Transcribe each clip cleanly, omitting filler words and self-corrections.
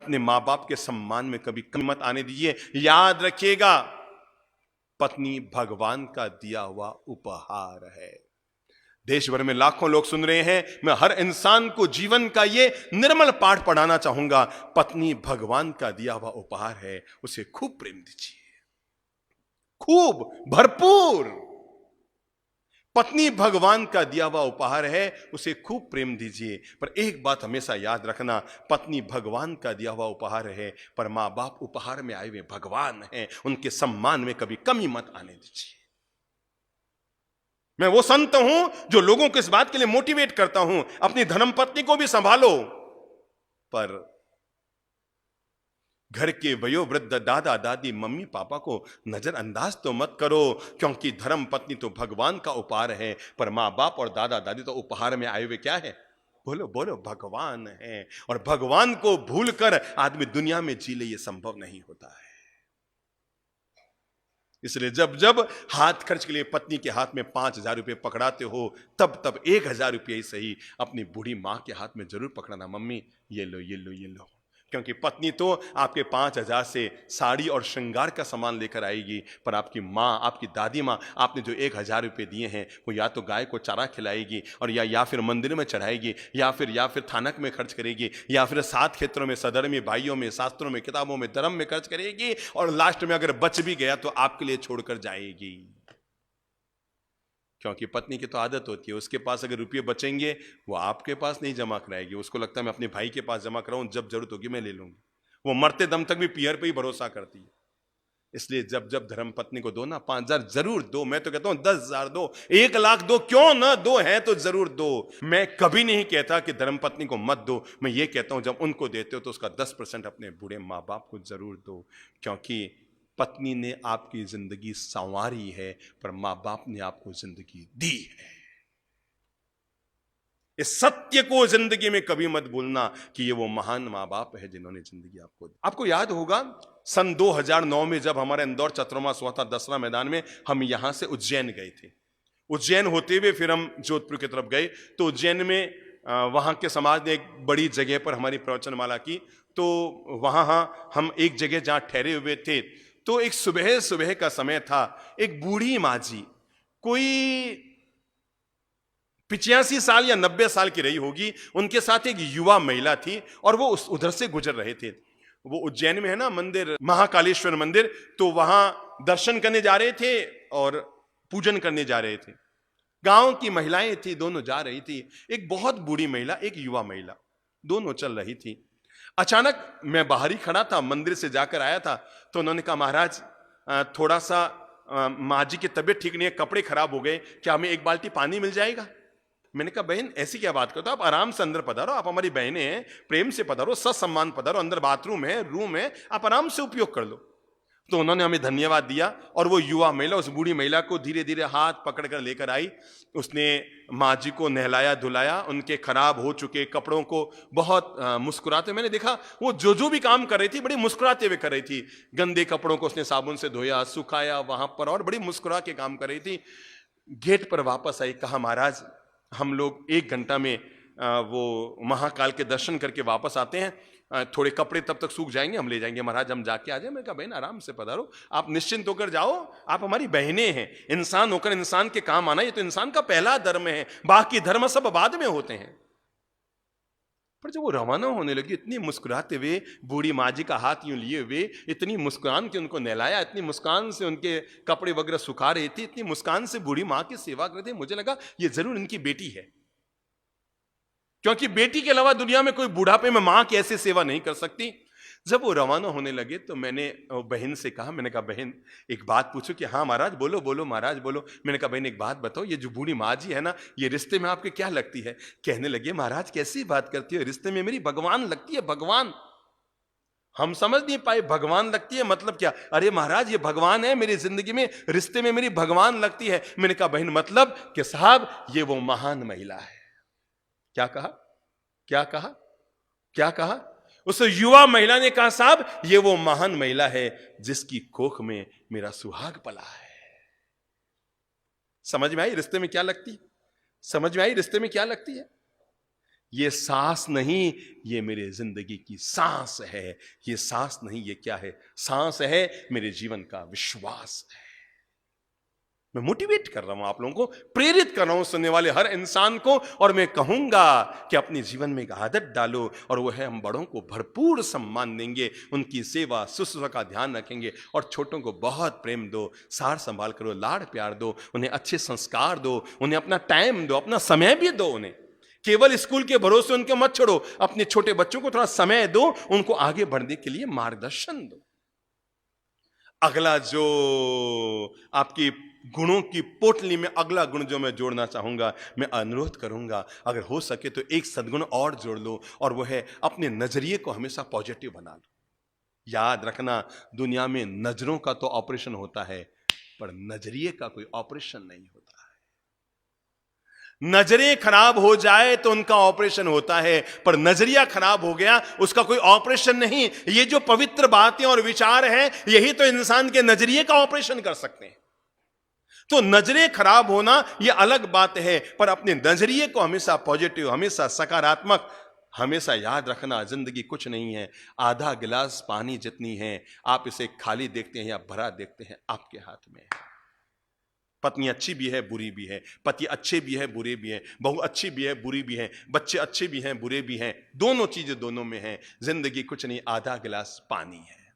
अपने माँ बाप के सम्मान में कभी कमी मत आने दीजिए। याद रखिएगा, पत्नी भगवान का दिया हुआ उपहार है। देश भर में लाखों लोग सुन रहे हैं, मैं हर इंसान को जीवन का ये निर्मल पाठ पढ़ाना चाहूंगा। पत्नी भगवान का दिया हुआ उपहार है, उसे खूब प्रेम दीजिए, खूब भरपूर। पत्नी भगवान का दिया हुआ उपहार है, उसे खूब प्रेम दीजिए। पर एक बात हमेशा याद रखना, पत्नी भगवान का दिया हुआ उपहार है, पर मां बाप उपहार में आए हुए भगवान हैं, उनके सम्मान में कभी कमी मत आने दीजिए। मैं वो संत हूं जो लोगों को इस बात के लिए मोटिवेट करता हूं, अपनी धर्मपत्नी को भी संभालो, पर घर के वयोवृद्ध दादा दादी मम्मी पापा को नजरअंदाज तो मत करो, क्योंकि धर्म पत्नी तो भगवान का उपहार है, पर मां बाप और दादा दादी तो उपहार में आए हुए क्या है? बोलो बोलो, भगवान है। और भगवान को भूलकर आदमी दुनिया में जी ले, ये संभव नहीं होता है। इसलिए जब जब हाथ खर्च के लिए पत्नी के हाथ में 5,000 रुपये पकड़ाते हो, तब तब 1,000 रुपये ही सही अपनी बूढ़ी मां के हाथ में जरूर पकड़ाना। मम्मी ये लो ये लो ये लो, क्योंकि पत्नी तो आपके 5,000 से साड़ी और श्रृंगार का सामान लेकर आएगी, पर आपकी माँ, आपकी दादी माँ, आपने जो 1,000 रुपये दिए हैं, वो या तो गाय को चारा खिलाएगी, और या फिर मंदिर में चढ़ाएगी, या फिर थानक में खर्च करेगी, या फिर 7 क्षेत्रों में, सधर्मी भाइयों में, शास्त्रों में, किताबों में, धर्म में खर्च करेगी, और लास्ट में अगर बच भी गया तो आपके लिए छोड़कर जाएगी। क्योंकि पत्नी की तो आदत होती है, उसके पास अगर रुपये बचेंगे वो आपके पास नहीं जमा कराएगी, उसको लगता है मैं अपने भाई के पास जमा कराऊं, जब जरूरत होगी मैं ले लूंगी। वो मरते दम तक भी पीहर पे ही भरोसा करती है। इसलिए जब जब धर्म पत्नी को दो ना, 5,000 जरूर दो। मैं तो कहता हूं 10,000 दो, 1,00,000 दो, क्यों ना दो, है तो जरूर दो। मैं कभी नहीं कहता कि धर्म पत्नी को मत दो, मैं ये कहता हूं जब उनको देते हो तो उसका 10% अपने बूढ़े माँ बाप को जरूर दो, क्योंकि पत्नी ने आपकी जिंदगी संवारी है, पर मां बाप ने आपको जिंदगी दी है। इस सत्य को जिंदगी में कभी मत भूलना कि ये वो महान मां बाप है जिन्होंने जिंदगी आपको दी। आपको याद होगा सन 2009 में जब हमारे इंदौर चतुर्मास हुआ था दसरा मैदान में, हम यहां से उज्जैन गए थे। उज्जैन होते हुए फिर हम जोधपुर की तरफ गए, तो उज्जैन में वहां के समाज ने एक बड़ी जगह पर हमारी प्रवचनमाला की। तो वहां हम एक जगह जहां ठहरे हुए थे, तो एक सुबह सुबह का समय था। एक बूढ़ी माँ जी, कोई 85 साल या 90 साल की रही होगी, उनके साथ एक युवा महिला थी, और वो उधर से गुजर रहे थे। वो उज्जैन में है ना मंदिर, महाकालेश्वर मंदिर, तो वहां दर्शन करने जा रहे थे और पूजन करने जा रहे थे। गांव की महिलाएं थी, दोनों जा रही थी। एक बहुत बूढ़ी महिला, एक युवा महिला, दोनों चल रही थी। अचानक मैं बाहर ही खड़ा था, मंदिर से जाकर आया था, तो उन्होंने कहा महाराज थोड़ा सा माँ जी की तबीयत ठीक नहीं है, कपड़े खराब हो गए, क्या हमें एक बाल्टी पानी मिल जाएगा? मैंने कहा बहन ऐसी क्या बात करते हो, आप आराम से अंदर पधारो, आप हमारी बहनें हैं, प्रेम से पधारो, सत्सम्मान पधारो, अंदर बाथरूम है, रूम है, आप आराम से उपयोग कर लो। तो उन्होंने हमें धन्यवाद दिया, और वो युवा महिला उस बूढ़ी महिला को धीरे धीरे हाथ पकड़कर लेकर आई। उसने माँ जी को नहलाया धुलाया, उनके खराब हो चुके कपड़ों को बहुत मुस्कुराते, मैंने देखा वो जो भी काम कर रही थी बड़ी मुस्कुराते हुए कर रही थी। गंदे कपड़ों को उसने साबुन से धोया, सुखाया वहां पर, और बड़ी मुस्कुरा के काम कर रही थी। गेट पर वापस आई, कहा महाराज हम लोग 1 घंटा में वो महाकाल के दर्शन करके वापस आते हैं, थोड़े कपड़े तब तक सूख जाएंगे, हम ले जाएंगे महाराज, हम जाके आ जाए। मैं कहा बहन आराम से पधारो, आप निश्चिंत होकर जाओ, आप हमारी बहनें हैं। इंसान होकर इंसान के काम आना, ये तो इंसान का पहला धर्म है, बाकी धर्म सब बाद में होते हैं। पर जब वो रवाना होने लगी, इतनी मुस्कुराते हुए, बूढ़ी माँ जी का हाथ यूं लिए हुए, इतनी मुस्कान के उनको नहलाया, इतनी मुस्कान से उनके कपड़े वगैरह सुखा रही थी, इतनी मुस्कान से बूढ़ी माँ की सेवा कर रही थी, मुझे लगा ये जरूर इनकी बेटी है, क्योंकि बेटी के अलावा दुनिया में कोई बुढ़ापे में मां की ऐसी सेवा नहीं कर सकती। जब वो रवाना होने लगे तो मैंने बहन से कहा, मैंने कहा बहन एक बात पूछो? कि हाँ महाराज बोलो बोलो महाराज बोलो। मैंने कहा बहन एक बात बताओ, ये जो बूढ़ी माँ जी है ना, ये रिश्ते में आपके क्या लगती है? कहने लगे महाराज कैसी बात करती हो, रिश्ते में मेरी भगवान लगती है, भगवान। हम समझ नहीं पाए भगवान लगती है मतलब क्या? अरे महाराज ये भगवान है मेरी जिंदगी में, रिश्ते में मेरी भगवान लगती है। मैंने कहा बहन मतलब कि साहब ये वो महान महिला है। क्या कहा? क्या कहा? क्या कहा? उस युवा महिला ने कहा साहब ये वो महान महिला है जिसकी कोख में मेरा सुहाग पला है। समझ में आई रिश्ते में क्या लगती है? समझ में आई रिश्ते में क्या लगती है? ये सांस नहीं, ये मेरे जिंदगी की सांस है। ये सांस नहीं, ये क्या है? सांस है मेरे जीवन का विश्वास है। मैं मोटिवेट कर रहा हूं आप लोगों को, प्रेरित कर रहा हूं सुनने वाले हर इंसान को, और मैं कहूंगा कि अपने जीवन में एक आदत डालो, और वो है हम बड़ों को भरपूर सम्मान देंगे, उनकी सेवा शुश्रूषा का ध्यान रखेंगे, और छोटों को बहुत प्रेम दो, सार संभाल करो, लाड़ प्यार दो, उन्हें अच्छे संस्कार दो, उन्हें अपना टाइम दो, अपना समय भी दो। उन्हें केवल स्कूल के भरोसे उनके मत छोड़ो, अपने छोटे बच्चों को थोड़ा समय दो, उनको आगे बढ़ने के लिए मार्गदर्शन दो। अगला जो आपकी गुणों की पोटली में अगला गुण जो मैं जोड़ना चाहूंगा, मैं अनुरोध करूंगा अगर हो सके तो एक सद्गुण और जोड़ लो, और वो है अपने नजरिए को हमेशा पॉजिटिव बना लो। याद रखना, दुनिया में नजरों का तो ऑपरेशन होता है, पर नजरिए का कोई ऑपरेशन नहीं होता है। नजरें खराब हो जाए तो उनका ऑपरेशन होता है, पर नजरिया खराब हो गया उसका कोई ऑपरेशन नहीं। ये जो पवित्र बातें और विचार हैं, यही तो इंसान के नजरिए का ऑपरेशन कर सकते हैं। तो नजरें खराब होना ये अलग बात है, पर अपने नजरिए को हमेशा पॉजिटिव, हमेशा सकारात्मक, हमेशा याद रखना जिंदगी कुछ नहीं है, आधा गिलास पानी जितनी है, आप इसे खाली देखते हैं या भरा देखते हैं, आपके हाथ में है। पत्नी अच्छी भी है, बुरी भी है, पति अच्छे भी है, बुरे भी हैं, बहू अच्छी भी है, बुरी भी है, बच्चे अच्छे भी हैं, बुरे भी हैं, दोनों चीजें दोनों में हैं। जिंदगी कुछ नहीं, आधा गिलास पानी है।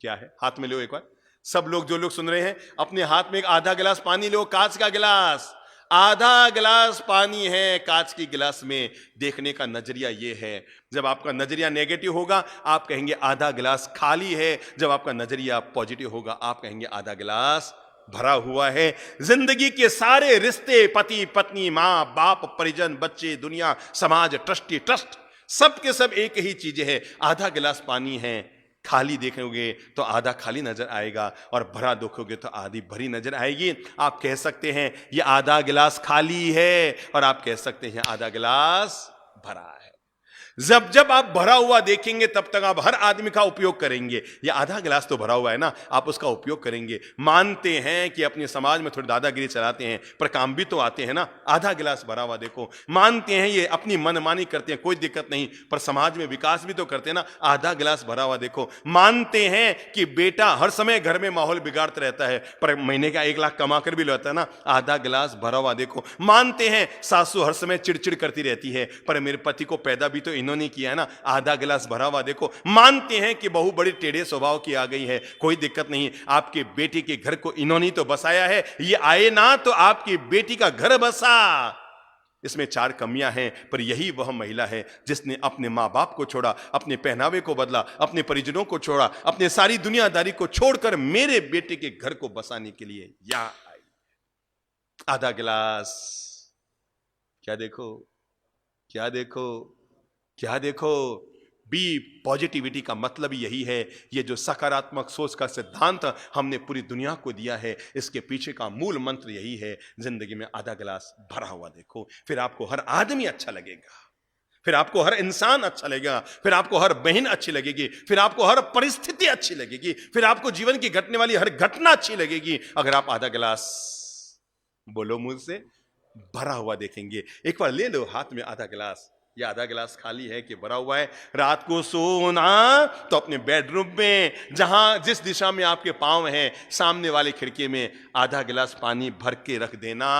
क्या है? हाथ में लो एक बार, सब लोग, जो लोग सुन रहे हैं, अपने हाथ में एक आधा गिलास पानी लो, कांच का गिलास, आधा गिलास पानी है कांच की गिलास में। देखने का नजरिया ये है, जब आपका नजरिया नेगेटिव होगा आप कहेंगे आधा गिलास खाली है, जब आपका नजरिया पॉजिटिव होगा आप कहेंगे आधा गिलास भरा हुआ है। जिंदगी के सारे रिश्ते, पति पत्नी, मां बाप, परिजन, बच्चे, दुनिया, समाज, ट्रस्टी, ट्रस्ट, सब के सब एक ही चीज है, आधा गिलास पानी है। खाली देखोगे तो आधा खाली नजर आएगा, और भरा देखोगे तो आधी भरी नजर आएगी। आप कह सकते हैं ये आधा गिलास खाली है, और आप कह सकते हैं आधा गिलास भरा है। जब जब आप भरा हुआ देखेंगे तब तक आप हर आदमी का उपयोग करेंगे। ये आधा गिलास तो भरा हुआ है ना, आप उसका उपयोग करेंगे। मानते हैं कि अपने समाज में थोड़ी दादागिरी चलाते हैं, पर काम भी तो आते हैं ना। आधा गिलास भरा हुआ देखो। मानते हैं ये अपनी मनमानी करते हैं, कोई दिक्कत नहीं, पर समाज में विकास भी तो करते हैं ना। आधा गिलास भरा हुआ देखो। मानते हैं कि बेटा हर समय घर में माहौल बिगाड़ता रहता है, पर महीने का 1 लाख कमा कर भी लाता है ना। आधा गिलास भरा हुआ देखो। मानते हैं सासू हर समय चिड़चिड़ करती रहती है, पर मेरे पति को पैदा भी तो इन्होंने किया है ना। आधा गिलास भरा हुआ देखो। मानते हैं कि बहू बड़ी टेढ़े स्वभाव की आ गई है, कोई दिक्कत नहीं, आपके बेटी के घर को इन्होंने तो बसाया है, ये आए ना तो आपकी बेटी का घर बसा। इसमें 4 कमियां हैं, पर यही वह महिला है जिसने अपने मां बाप को छोड़ा, अपने पहनावे को बदला, अपने परिजनों को छोड़ा, अपने सारी दुनियादारी को छोड़कर मेरे बेटे के घर को बसाने के लिए यहां आई। आधा गिलास। क्या देखो, क्या देखो, क्या देखो। बी पॉजिटिविटी का मतलब यही है। ये जो सकारात्मक सोच का सिद्धांत हमने पूरी दुनिया को दिया है, इसके पीछे का मूल मंत्र यही है। जिंदगी में आधा गिलास भरा हुआ देखो, फिर आपको हर आदमी अच्छा लगेगा, फिर आपको हर इंसान अच्छा लगेगा, फिर आपको हर बहन अच्छी लगेगी, फिर आपको हर परिस्थिति अच्छी लगेगी, फिर आपको जीवन की घटने वाली हर घटना अच्छी लगेगी, अगर आप आधा गिलास, बोलो मुझसे, भरा हुआ देखेंगे। एक बार ले लो हाथ में आधा गिलास। ये आधा गिलास खाली है कि भरा हुआ है? रात को सोना तो अपने बेडरूम में, जहां जिस दिशा में आपके पांव हैं, सामने वाली खिड़की में आधा गिलास पानी भर के रख देना।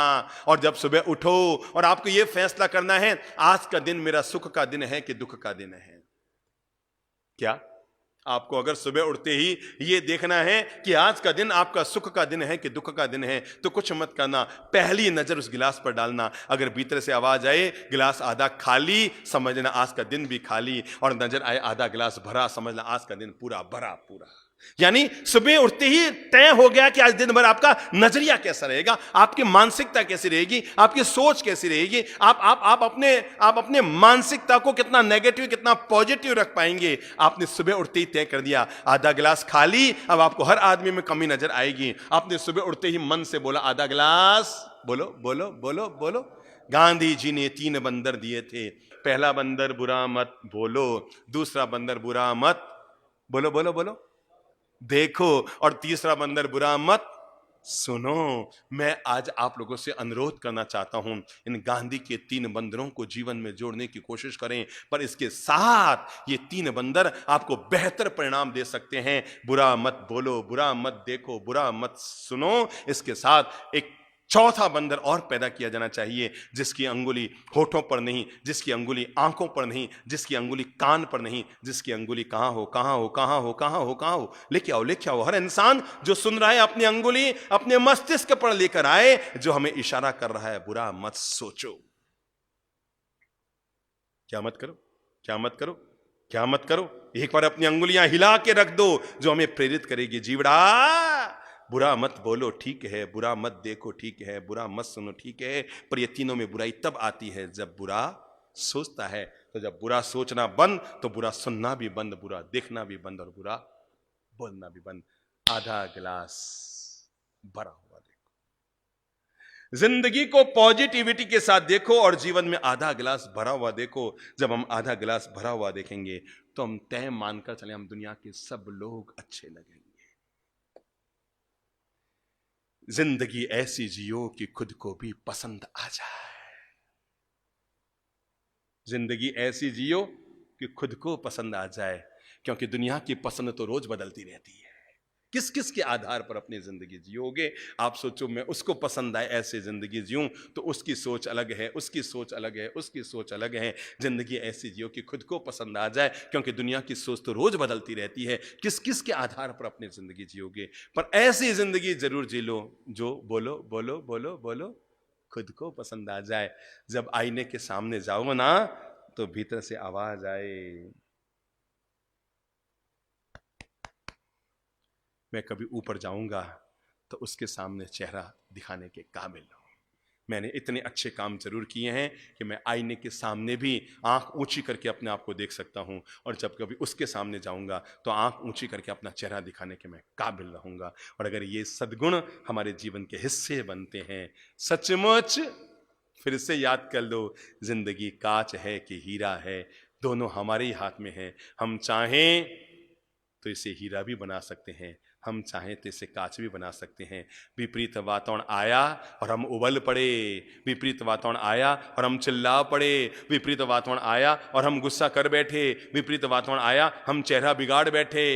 और जब सुबह उठो और आपको यह फैसला करना है आज का दिन मेरा सुख का दिन है कि दुख का दिन है। क्या आपको अगर सुबह उठते ही ये देखना है कि आज का दिन आपका सुख का दिन है कि दुख का दिन है, तो कुछ मत करना, पहली नजर उस गिलास पर डालना। अगर भीतर से आवाज आए गिलास आधा खाली, समझना आज का दिन भी खाली, और नजर आए आधा गिलास भरा, समझना आज का दिन पूरा भरा पूरा। यानी सुबह उठते ही तय हो गया कि आज दिन भर आपका नजरिया कैसा रहेगा, आपकी मानसिकता कैसी रहेगी, आपकी सोच कैसी रहेगी, आप अपने मानसिकता को कितना नेगेटिव कितना पॉजिटिव रख पाएंगे। आपने सुबह उठते ही तय कर दिया आधा गिलास खाली, अब आपको हर आदमी में कमी नजर आएगी। आपने सुबह उठते ही मन से बोला आधा गिलास, बोलो बोलो बोलो बोलो। गांधी जी ने 3 बंदर दिए थे। पहला बंदर बुरा मत बोलो, दूसरा बंदर बुरा मत बोलो बोलो बोलो देखो, और तीसरा बंदर बुरा मत सुनो, मैं आज आप लोगों से अनुरोध करना चाहता हूं, इन गांधी के 3 बंदरों को जीवन में जोड़ने की कोशिश करें, पर इसके साथ ये 3 बंदर आपको बेहतर परिणाम दे सकते हैं। बुरा मत बोलो, बुरा मत देखो, बुरा मत सुनो। इसके साथ एक चौथा बंदर और पैदा किया जाना चाहिए, जिसकी अंगुली होठों पर नहीं, जिसकी अंगुली आंखों पर नहीं, जिसकी अंगुली कान पर नहीं, जिसकी अंगुली कहां हो, कहां हो, कहां हो, कहां हो, कहां हो। लेके आओ, लेके आओ। हर इंसान जो सुन रहा है अपनी अंगुली अपने मस्तिष्क पर लेकर आए, जो हमें इशारा कर रहा है बुरा मत सोचो, क्या मत करो, क्या मत करो, क्या मत करो। एक बार अपनी अंगुलियां हिला के रख दो, जो हमें प्रेरित करेगी। जीवड़ा, बुरा मत बोलो, ठीक है, बुरा मत देखो, ठीक है, बुरा मत सुनो, ठीक है, पर ये तीनों में बुराई तब आती है जब बुरा सोचता है। तो जब बुरा सोचना बंद, तो बुरा सुनना भी बंद, बुरा देखना भी बंद, और बुरा बोलना भी बंद। आधा गिलास भरा हुआ देखो, जिंदगी को पॉजिटिविटी के साथ देखो, और जीवन में आधा गिलास भरा हुआ देखो। जब हम आधा गिलास भरा हुआ देखेंगे, तो हम तय मानकर चले, हम दुनिया के सब लोग अच्छे लगेंगे। जिंदगी ऐसी जियो कि खुद को भी पसंद आ जाए। जिंदगी ऐसी जियो कि खुद को पसंद आ जाए, क्योंकि दुनिया की पसंद तो रोज बदलती रहती है। किस किस के आधार पर अपनी जिंदगी जियोगे? आप सोचो, मैं उसको पसंद आए ऐसे जिंदगी जियूं, तो उसकी सोच अलग है, उसकी सोच अलग है, उसकी सोच अलग है। जिंदगी ऐसी जियो कि खुद को पसंद आ जाए, क्योंकि दुनिया की सोच तो रोज बदलती रहती है। किस किस के आधार पर अपनी जिंदगी जियोगे? पर ऐसी जिंदगी जरूर जी लो जो बोलो बोलो बोलो बोलो खुद को पसंद आ जाए। जब आईने के सामने जाओ ना, तो भीतर से आवाज आए, मैं कभी ऊपर जाऊंगा तो उसके सामने चेहरा दिखाने के काबिल हूं। मैंने इतने अच्छे काम जरूर किए हैं कि मैं आईने के सामने भी आंख ऊंची करके अपने आप को देख सकता हूं, और जब कभी उसके सामने जाऊंगा तो आंख ऊंची करके अपना चेहरा दिखाने के मैं काबिल रहूंगा। और अगर ये सद्गुण हमारे जीवन के हिस्से बनते हैं, सचमुच फिर से याद कर लो, जिंदगी कांच है कि हीरा है, दोनों हमारे ही हाथ में है। हम चाहें तो इसे हीरा भी बना सकते हैं, हम चाहें तो इसे कांच भी बना सकते हैं। विपरीत वातावरण आया और हम उबल पड़े, विपरीत वातावरण आया और हम चिल्ला पड़े, विपरीत वातावरण आया और हम गुस्सा कर बैठे, विपरीत वातावरण आया हम चेहरा बिगाड़ बैठे।